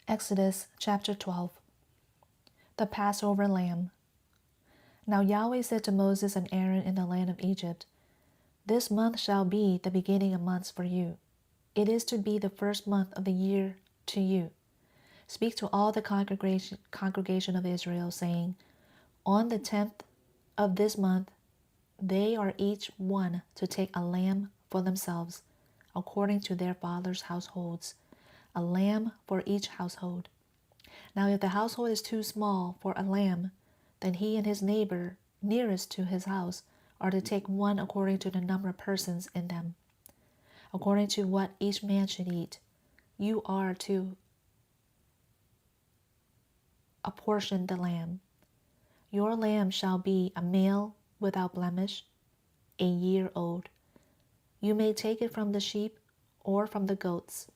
Exodus chapter 12. The Passover Lamb. Now Yahweh said to Moses and Aaron in the land of Egypt, This month shall be the beginning of months for you. It is to be the first month of the year to you. Speak to all the congregation of Israel, saying, On the 10th of this month, they are each one to take a lamb for themselves, according to their fathers' households, a lamb for each household. Now if the household is too small for a lamb, then he and his neighbor nearest to his house are to take one according to the number of persons in them, according to what each man should eat. You are to apportion the lamb. Your lamb shall be a male without blemish, a year old. You may take it from the sheep or from the goats,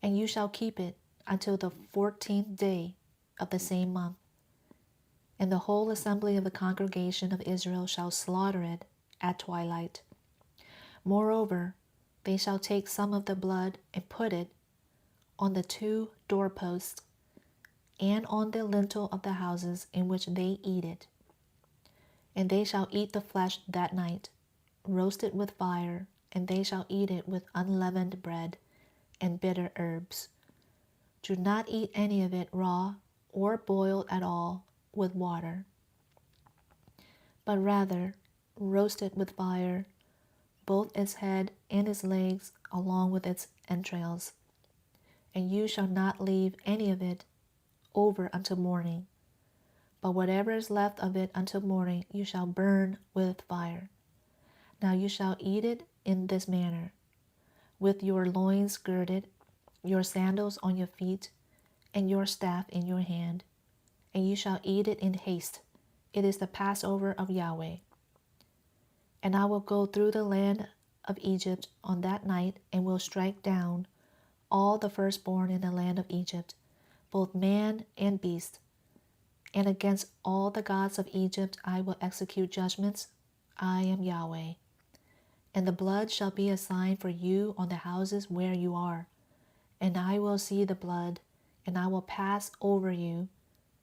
and you shall keep it until the 14th day of the same month. And the whole assembly of the congregation of Israel shall slaughter it at twilight. Moreover, they shall take some of the blood and put it on the 2 doorposts and on the lintel of the houses in which they eat it. And they shall eat the flesh that night, roasted with fire, and they shall eat it with unleavened bread and bitter herbs. Do not eat any of it raw or boiled at all with water, but rather roast it with fire, both its head and its legs, along with its entrails. And you shall not leave any of it over until morning, but whatever is left of it until morning you shall burn with fire. Now you shall eat it in this manner, with your loins girded, your sandals on your feet, and your staff in your hand, and you shall eat it in haste. It is the Passover of Yahweh. And I will go through the land of Egypt on that night, and will strike down all the firstborn in the land of Egypt, both man and beast. And against all the gods of Egypt I will execute judgments. I am Yahweh. And the blood shall be a sign for you on the houses where you are. And I will see the blood, and I will pass over you,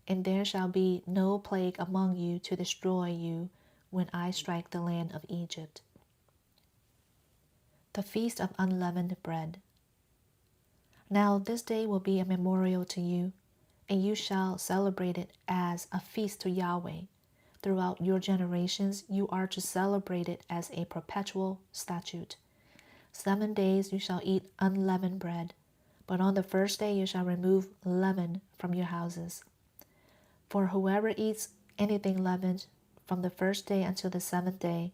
and there shall be no plague among you to destroy you when I strike the land of Egypt. The Feast of Unleavened Bread. Now this day will be a memorial to you, and you shall celebrate it as a feast to Yahweh. Throughout your generations you are to celebrate it as a perpetual statute. 7 days you shall eat unleavened bread, but on the first day you shall remove leaven from your houses. For whoever eats anything leavened from the first day until the 7th day,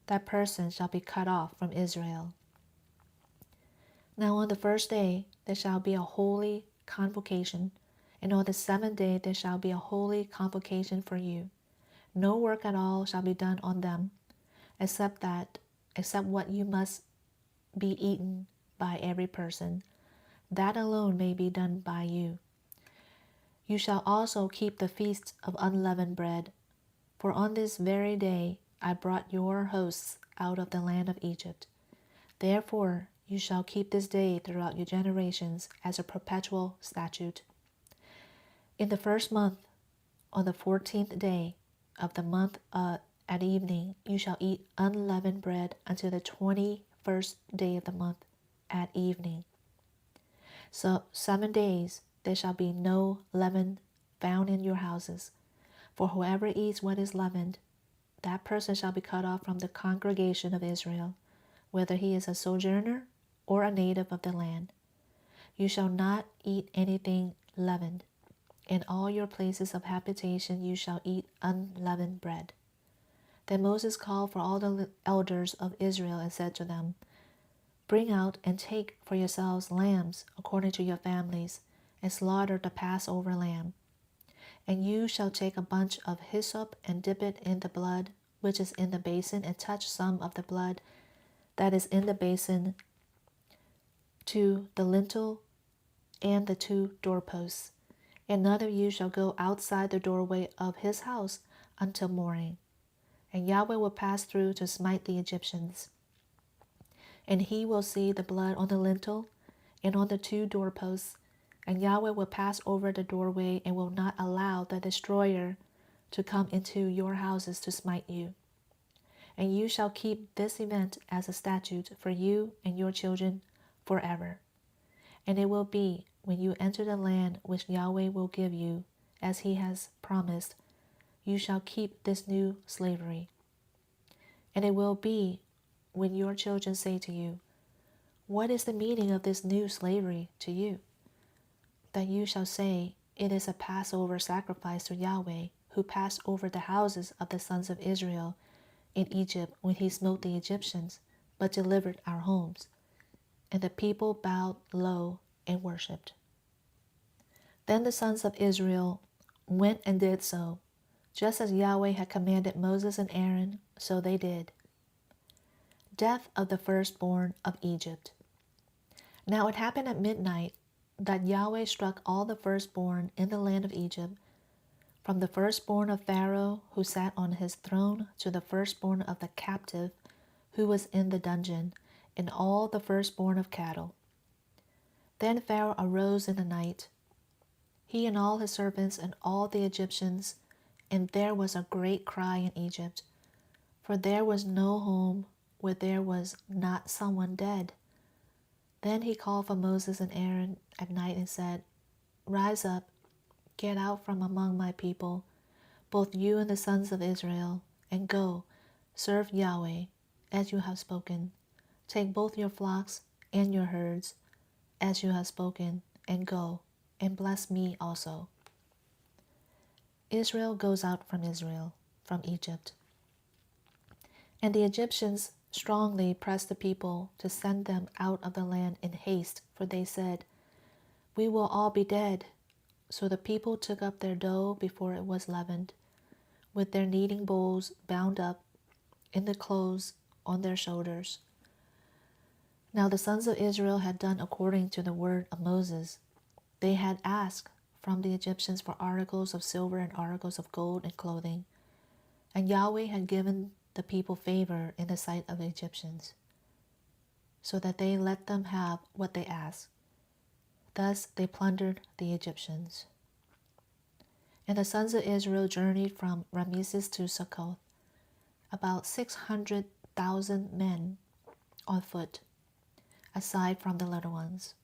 that person shall be cut off from Israel. Now on the first day there shall be a holy convocation, and on the 7th day there shall be a holy convocation for you. No work at all shall be done on them, except what you must be eaten by every person. That alone may be done by you. You shall also keep the feast of unleavened bread, for on this very day I brought your hosts out of the land of Egypt. Therefore you shall keep this day throughout your generations as a perpetual statute. In the first month, on the 14th day of the month at evening, you shall eat unleavened bread until the 21st day of the month at evening. So 7 days there shall be no leaven found in your houses. For whoever eats what is leavened, that person shall be cut off from the congregation of Israel, whether he is a sojourner or a native of the land. You shall not eat anything leavened. In all your places of habitation you shall eat unleavened bread. Then Moses called for all the elders of Israel and said to them, Bring out and take for yourselves lambs according to your families, and slaughter the Passover lamb. And you shall take a bunch of hyssop and dip it in the blood which is in the basin, and touch some of the blood that is in the basin to the lintel and the 2 doorposts. And none of you shall go outside the doorway of his house until morning. And Yahweh will pass through to smite the Egyptians. And he will see the blood on the lintel and on the 2 doorposts, And Yahweh will pass over the doorway and will not allow the destroyer to come into your houses to smite you. And you shall keep this event as a statute for you and your children forever. And it will be when you enter the land which Yahweh will give you, as he has promised, you shall keep this new slavery. And it will be when your children say to you, what is the meaning of this new slavery to you? That you shall say, it is a Passover sacrifice to Yahweh, who passed over the houses of the sons of Israel in Egypt when he smote the Egyptians, but delivered our homes. And the people bowed low and worshipped. Then the sons of Israel went and did so, just as Yahweh had commanded Moses and Aaron, so they did. Death of the firstborn of Egypt. Now it happened at midnight that Yahweh struck all the firstborn in the land of Egypt, from the firstborn of Pharaoh who sat on his throne to the firstborn of the captive who was in the dungeon, and all the firstborn of cattle. Then Pharaoh arose in the night, he and all his servants and all the Egyptians, and there was a great cry in Egypt, for there was no home where there was not someone dead. Then he called for Moses and Aaron at night and said, rise up, get out from among my people, both you and the sons of Israel, and go, serve Yahweh, as you have spoken. Take both your flocks and your herds, as you have spoken, and go, and bless me also. Israel goes out from Egypt. And the Egyptians strongly pressed the people to send them out of the land in haste, for they said, we will all be dead. So the people took up their dough before it was leavened, with their kneading bowls bound up in the clothes on their shoulders. Now the sons of Israel had done according to the word of Moses. They had asked from the Egyptians for articles of silver and articles of gold and clothing, and Yahweh had given the people favor in the sight of the Egyptians, so that they let them have what they asked. Thus they plundered the Egyptians. And the sons of Israel journeyed from Ramesses to Succoth, about 600,000 men on foot, aside from the little ones.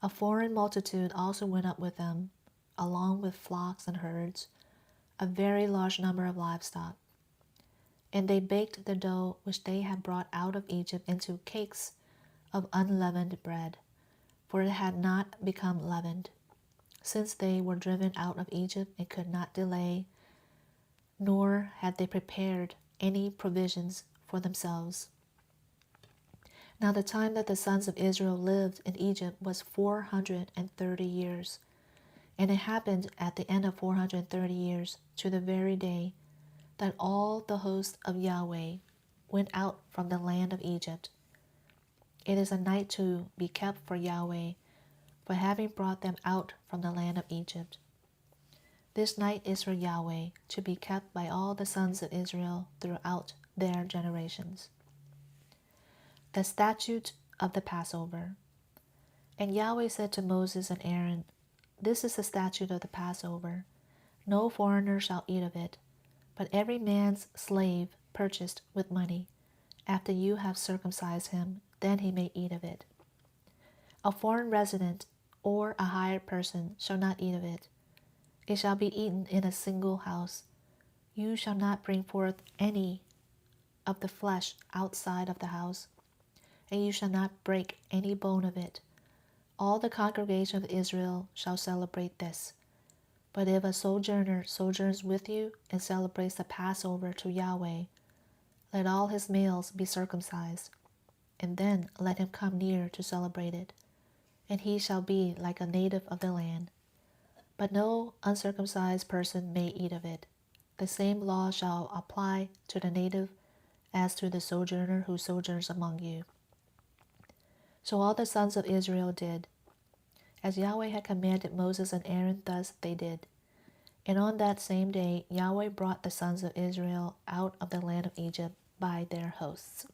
A foreign multitude also went up with them, along with flocks and herds, a very large number of livestock. And they baked the dough which they had brought out of Egypt into cakes of unleavened bread, for it had not become leavened, since they were driven out of Egypt and could not delay, nor had they prepared any provisions for themselves. Now the time that the sons of Israel lived in Egypt was 430 years. And it happened at the end of 430 years, to the very day, that all the host of Yahweh went out from the land of Egypt. It is a night to be kept for Yahweh, for having brought them out from the land of Egypt. This night is for Yahweh, to be kept by all the sons of Israel throughout their generations. The statute of the Passover. And Yahweh said to Moses and Aaron, this is the statute of the Passover. No foreigner shall eat of it, but every man's slave purchased with money. After you have circumcised him, then he may eat of it. A foreign resident or a hired person shall not eat of it. It shall be eaten in a single house. You shall not bring forth any of the flesh outside of the house, and you shall not break any bone of it. All the congregation of Israel shall celebrate this. But if a sojourner sojourns with you and celebrates the Passover to Yahweh, let all his males be circumcised, and then let him come near to celebrate it, and he shall be like a native of the land. But no uncircumcised person may eat of it. The same law shall apply to the native as to the sojourner who sojourns among you. So all the sons of Israel did, as Yahweh had commanded Moses and Aaron, thus they did. And on that same day Yahweh brought the sons of Israel out of the land of Egypt by their hosts.